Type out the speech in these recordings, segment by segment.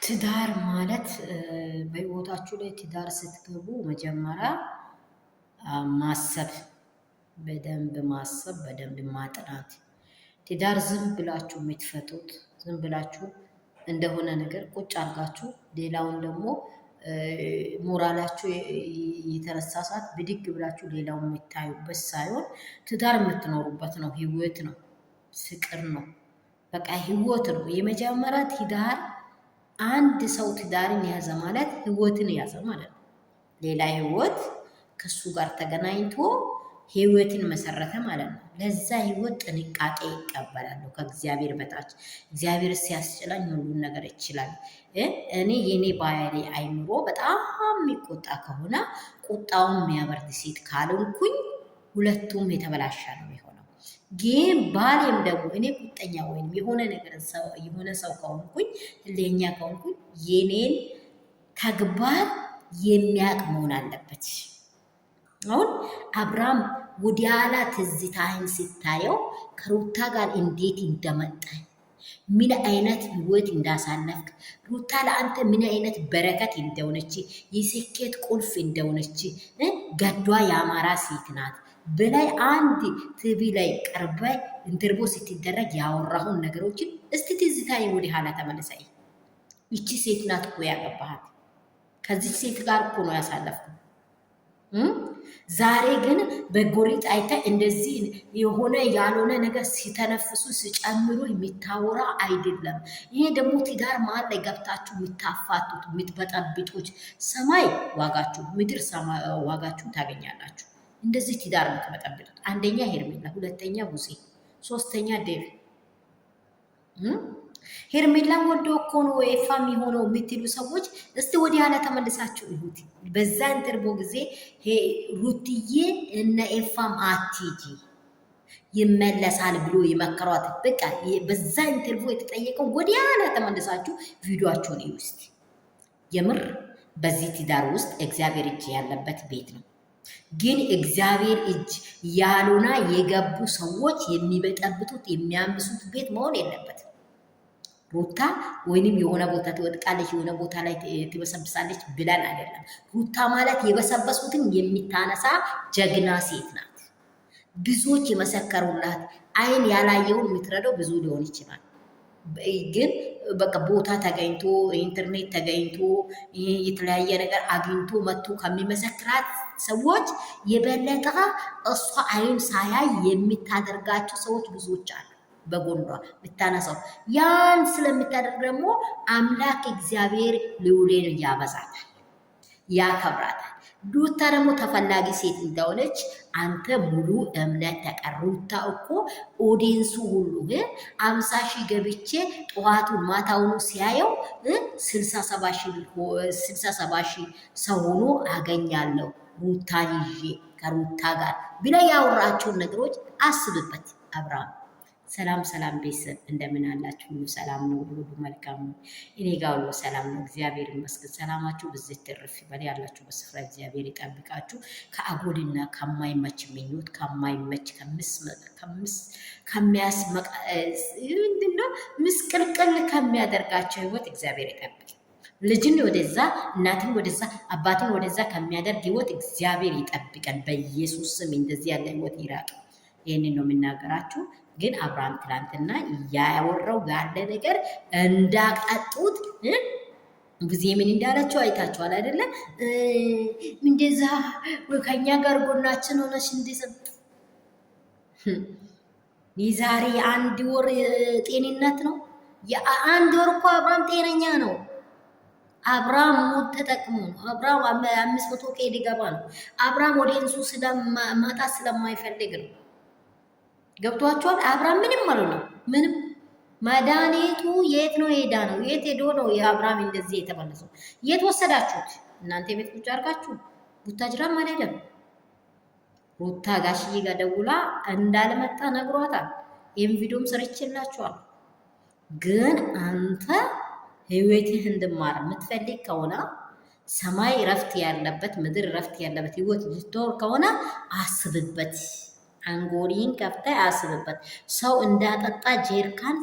ትዳር ማለት በህይወታችሁ ላይ ትዳር ስትገቡ መጀመሪያ ማሰብ በደንብ ማሰብ በደንብ ማጥናት። ትዳር ዝም ብላችሁ የምትፈቱት ዝም ብላችሁ እንደሆነ ነገር ቁጭ አድርጋችሁ ሌላውን ደግሞ ሞራላችሁ የተነሳ ሰዓት ብድግ ብላችሁ ሌላውን የምታዩበት ሳይሆን ትዳር የምትኖሩበት ነው። ህይወት ነው። ፍቅር ነው። በቃ ህይወት ነው። የመጀመሪያ ትዳር አንድ ሰው ትዳርን ያዘ ማለት ህይወትን ያዘ ማለት ነው። ሌላ ህይወት ከሱ ጋር ተገናኝቶ ህይወትን መሰረተ ማለት ነው። ለዛ ህይወት ጥንቃቄ ይቀበላሉ ከእግዚአብሔር በታች። እግዚአብሔር ሲያስችላኝ ሁሉን ነገር ይችላል። እኔ የኔ ባህሪ አይምሮ በጣም የሚቆጣ ከሆነ ቁጣውን የሚያበርድ ሴት ካልሆንኩኝ ሁለቱም የተበላሸ ነው የሚሆነው። ግን ባሌም ደግሞ እኔ ቁጠኛ ወይም የሆነ ነገር የሆነ ሰው ከሆንኩኝ ለኛ ከሆንኩኝ የኔን ተግባር የሚያውቅ መሆን አለበት። አሁን አብርሃም ወዲያላ ትዝታህን ሲታየው ከሩታ ጋር እንዴት እንደመጣ ምን አይነት ህይወት እንዳሳለፍክ ሩታ ለአንተ ምን አይነት በረከት እንደሆነች የስኬት ቁልፍ እንደሆነች ገዷ የአማራ ሴት ናት በላይ አንድ ቲቪ ላይ ቀርበ ኢንተርቪው ስትደረግ ያወራሁን ነገሮችን እስቲ ትዝታዬ ወደ ኋላ ተመለሰይ። ይቺ ሴት ናት እኮ ያገባሃት። ከዚህ ሴት ጋር እኮ ነው ያሳለፍኩ። ዛሬ ግን በጎሪጥ አይተ እንደዚህ የሆነ ያልሆነ ነገር ሲተነፍሱ ሲጨምሩ የሚታወራ አይደለም። ይሄ ደግሞ ትዳር መሀል ላይ ገብታችሁ የምታፋቱት የምትበጠብጡት ሰማይ ዋጋችሁ ምድር ዋጋችሁ ታገኛላችሁ። እንደዚህ ትዳር የምትበጠብጡት አንደኛ ሄርሜላ፣ ሁለተኛ ቡሴ፣ ሶስተኛ ዴቭ። ሄርሜላን ወዶ እኮ ነው ኤፋ የሚሆነው የምትሉ ሰዎች እስቲ ወደ ኋላ ተመልሳችሁ ይሁት። በዛ ኢንተርቪው ጊዜ ሩትዬ እነ ኤፋም አትጂ ይመለሳል ብሎ የመከሯት በቃ በዛ ኢንተርቪው የተጠየቀው ወደ ኋላ ተመልሳችሁ ቪዲዮአቸውን እዩ እስቲ። የምር በዚህ ትዳር ውስጥ እግዚአብሔር እጅ ያለበት ቤት ነው። ግን እግዚአብሔር እጅ ያሉና የገቡ ሰዎች የሚበጠብጡት የሚያምሱት ቤት መሆን የለበትም። ሩታ ወይንም የሆነ ቦታ ትወድቃለች የሆነ ቦታ ላይ ትበሰብሳለች ብለን አይደለም። ሩታ ማለት የበሰበሱትን የሚታነሳ ጀግና ሴት ናት። ብዙዎች የመሰከሩላት አይን ያላየውን የምትረዳው ብዙ ሊሆን ይችላል። ግን በቃ ቦታ ተገኝቶ ኢንተርኔት ተገኝቶ የተለያየ ነገር አግኝቶ መጥቶ ከሚመሰክራት ሰዎች የበለጠ እሷ አይን ሳያይ የሚታደርጋቸው ሰዎች ብዙዎች አሉ። በጎኗ ብታነሳው ያን ስለምታደርግ ደግሞ አምላክ እግዚአብሔር ልዑሌን ያበዛታል፣ ያከብራታል። ሩታ ደግሞ ተፈላጊ ሴት እንደሆነች አንተ ሙሉ እምነት ተቀር። ሩታ እኮ ኦዲንሱ ሁሉ 50,000 ገብቼ ጠዋቱን ማታውኑ ሲያየው 67,000 ሰው ሆኖ አገኛለሁ ሩታ ይዤ ከሩታ ጋር ብለ ያወራቸውን ነገሮች አስብበት አብርሃም። ሰላም ሰላም ቤተሰብ እንደምን አላችሁ? ሁሉ ሰላም ነው? ሁሉ መልካም ነው? እኔ ጋር ሁሉ ሰላም ነው፣ እግዚአብሔር ይመስገን። ሰላማችሁ ብዝት ትርፍ ይበል። ያላችሁ በስፍራ እግዚአብሔር ይጠብቃችሁ። ከአጎልና ከማይመች ምኞት ከማይመች ምስቅልቅል ከሚያደርጋቸው ህይወት እግዚአብሔር ይጠብቅ። ልጅን ወደዛ እናትን ወደዛ አባትን ወደዛ ከሚያደርግ ህይወት እግዚአብሔር ይጠብቀን በኢየሱስ ስም። እንደዚህ ያለ ህይወት ይራቅ። ይህንን ነው የምናገራችሁ። ግን አብርሃም ትላንትና ያወራው ያለ ነገር እንዳቀጡት ጊዜ ምን እንዳላቸው አይታችኋል አይደለ? እንደዛ ከኛ ጋር ጎናችን ሆነሽ እንደሰብ የዛሬ አንድ ወር ጤንነት ነው። የአንድ ወር እኮ አብርሃም ጤነኛ ነው። አብርሃም ሞት ተጠቅሞ ነው። አብርሃም 500 ኬ ሊገባ ነው። አብርሃም ወደንሱ ማጣት ስለማይፈልግ ነው። ገብቷቸዋል። አብርሃም ምንም ማለት ነው። ምንም መድኃኒቱ የት ነው ሄዳ ነው? የት ሄዶ ነው የአብርሃም እንደዚህ የተመለሰው? የት ወሰዳችሁት እናንተ? ቤት ቁጭ አድርጋችሁ ቡታጅራም አልሄደም። ሩታ ጋሽዬ ጋር ደውላ እንዳልመጣ ነግሯታል። ይህም ቪዲዮም ሰርቼላችኋል። ግን አንተ ህይወትህ እንድማር የምትፈልግ ከሆነ ሰማይ ረፍት ያለበት ምድር ረፍት ያለበት ህይወት ልትኖር ከሆነ አስብበት። አንጎሊን ከፍታ አስብበት። ሰው እንዳጠጣ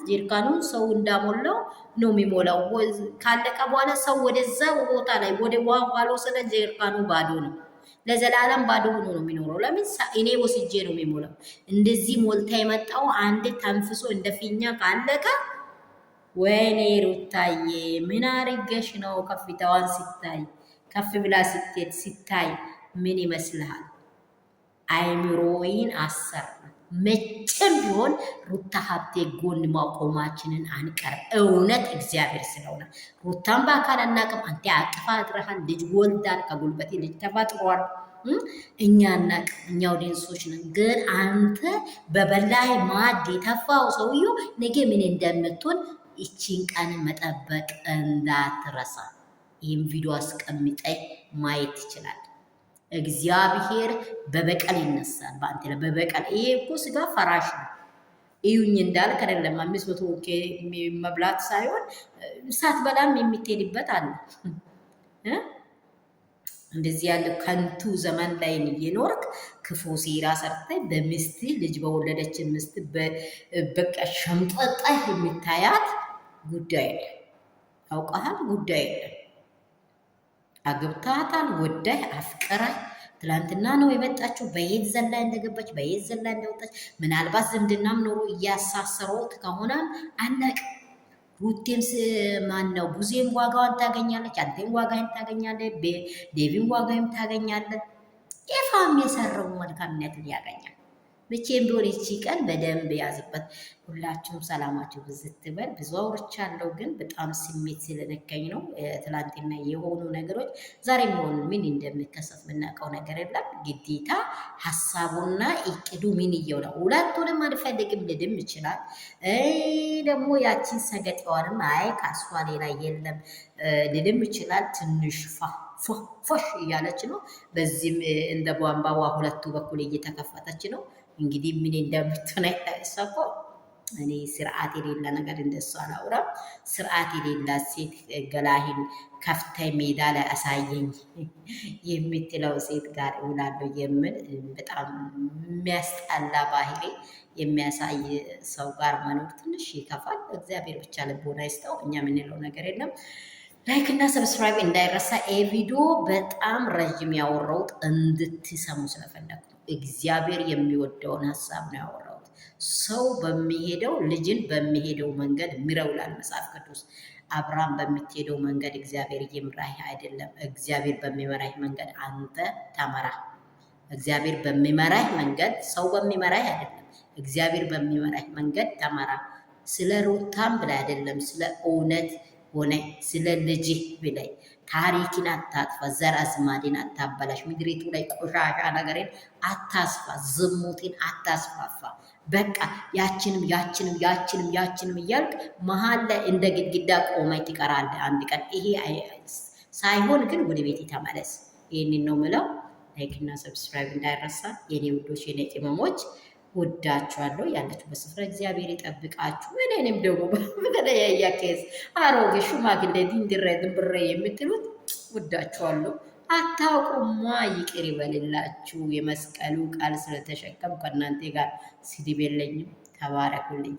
ጀሪካኑን ሰው እንዳሞላው ነው የሚሞላው። ካለቀ በኋላ ሰው ወደዛ ቦታ ላይ ወደ ውሃ ካልወሰደ ጀሪካኑ ባዶ ነው። ለዘላለም ባዶ ሆኖ ነው የሚኖረው። ለምን እኔ ወስጄ ነው የሚሞላው። እንደዚህ ሞልታ የመጣው አንድ ተንፍሶ እንደ ፊኛ ካለቀ ወይኔ ሩታዬ ምን አርገሽ ነው? ከፍታዋን ሲታይ ከፍ ብላ ስትሄድ ሲታይ ምን ይመስልሃል? አይምሮዬን አሰር መቼም ቢሆን ሩታ ሀብቴ ጎን ማቆማችንን አንቀር። እውነት እግዚአብሔር ስለሆነ ሩታን በአካል አናቅም። አንተ አቅፋ አድረሃል። ልጅ ወልዳል። ከጉልበቴ ልጅ ተፈጥሯል። እኛ አናቅ። እኛ ኦዲየንሶች ነን። ግን አንተ በበላይ ማድ የተፋው ሰውዬው ነገ ምን እንደምትሆን ይቺን ቀን መጠበቅ እንዳትረሳ። ይህም ቪዲዮ አስቀምጠህ ማየት ትችላለህ። እግዚአብሔር በበቀል ይነሳል በአንተ ላይ በበቀል። ይሄ እኮ ስጋ ፈራሽ ነው። እዩኝ እንዳልክ አይደለም 500 መብላት ሳይሆን ሳትበላም የምትሄድበት አለ። እንደዚህ ያለ ከንቱ ዘመን ላይ እየኖርክ ክፉ ሴራ ሰርተህ በሚስት ልጅ በወለደች ሚስት በቃ ሸምጠጣህ የምታያት ጉዳይ ነው። አውቀሃል? ጉዳይ ነው። አግብታታል፣ ወዳህ አፍቀራህ። ትላንትና ነው የመጣችው። በየት ዘላ እንደገባች በየት ዘላ እንደወጣች ምናልባት ዝምድናም ኖሮ እያሳሰሩት ከሆነ አናቅ። ሩቴም ማን ነው ቡዜም ዋጋዋን ታገኛለች፣ አንተም ዋጋህን ታገኛለህ፣ ዴቪም ዋጋህን ታገኛለህ። ኤፋም የሰራው መልካምነትን ያገኛል። መቼም ቢሆን ይቺ ቀን በደንብ ያዝበት። ሁላችሁም ሰላማችሁ ብዝት በል። ብዙ አውርቻለሁ፣ ግን በጣም ስሜት ስለነካኝ ነው። ትላንትና የሆኑ ነገሮች ዛሬ መሆኑ ምን እንደሚከሰት የምናውቀው ነገር የለም። ግዴታ ሀሳቡና እቅዱ ምን እየው ነው። ሁለቱንም አልፈልግም ልድም ይችላል። ደግሞ ያቺን ሰገጤዋንም አይ ካሷ ሌላ የለም ልድም ይችላል። ትንሽ ፎሽ እያለች ነው። በዚህም እንደ ቧንቧ ሁለቱ በኩል እየተከፈተች ነው። እንግዲህ ምን እንደምትሆን አይታሰቆ። እኔ ስርዓት የሌለ ነገር እንደሱ አላውራም። ስርዓት የሌላ ሴት ገላሂን ከፍተ ሜዳ ላይ አሳየኝ የምትለው ሴት ጋር እውላለሁ የምል በጣም የሚያስጠላ ባህሪ የሚያሳይ ሰው ጋር መኖር ትንሽ ይከፋል። እግዚአብሔር ብቻ ልቦና ይስጠው። እኛ የምንለው ነገር የለም። ላይክ እና ሰብስክራይብ እንዳይረሳ። ቪዲዮ በጣም ረዥም ያወራሁት እንድትሰሙ ስለፈለኩ እግዚአብሔር የሚወደውን ሀሳብ ነው ያወራሁት። ሰው በሚሄደው ልጅን በሚሄደው መንገድ ምረውላል መጽሐፍ ቅዱስ። አብርሃም በምትሄደው መንገድ እግዚአብሔር እየመራህ አይደለም። እግዚአብሔር በሚመራህ መንገድ አንተ ተመራ። እግዚአብሔር በሚመራህ መንገድ፣ ሰው በሚመራህ አይደለም። እግዚአብሔር በሚመራህ መንገድ ተመራ። ስለ ሩታም ብላ አይደለም፣ ስለ እውነት ሆነ ስለ ልጅህ ብላይ ታሪክን አታጥፋ። ዘር አዝማድን አታበላሽ። ምድሪቱ ላይ ቆሻሻ ነገርን አታስፋ። ዝሙትን አታስፋፋ። በቃ ያችንም እያልክ መሀል ላይ እንደ ግድግዳ ቆመህ ትቀራለህ አንድ ቀን። ይሄ ሳይሆን ግን ወደ ቤት ተመለስ። ይህንን ነው ምለው። ላይክ እና ሰብስክራይብ እንዳይረሳ የኔ ውዶች፣ የኔ ቅመሞች። ወዳችኋለሁ። ያለችው በስፍራ እግዚአብሔር ይጠብቃችሁ። እኔንም ደግሞ በተለያየ ኬዝ አሮጌ ሽማግሌ ድንድሬ ድንብሬ የምትሉት ወዳችኋለሁ። አታውቁማ፣ ይቅር ይበልላችሁ። የመስቀሉ ቃል ስለተሸከም ከእናንተ ጋር ስድብ የለኝም። ተባረኩልኝ።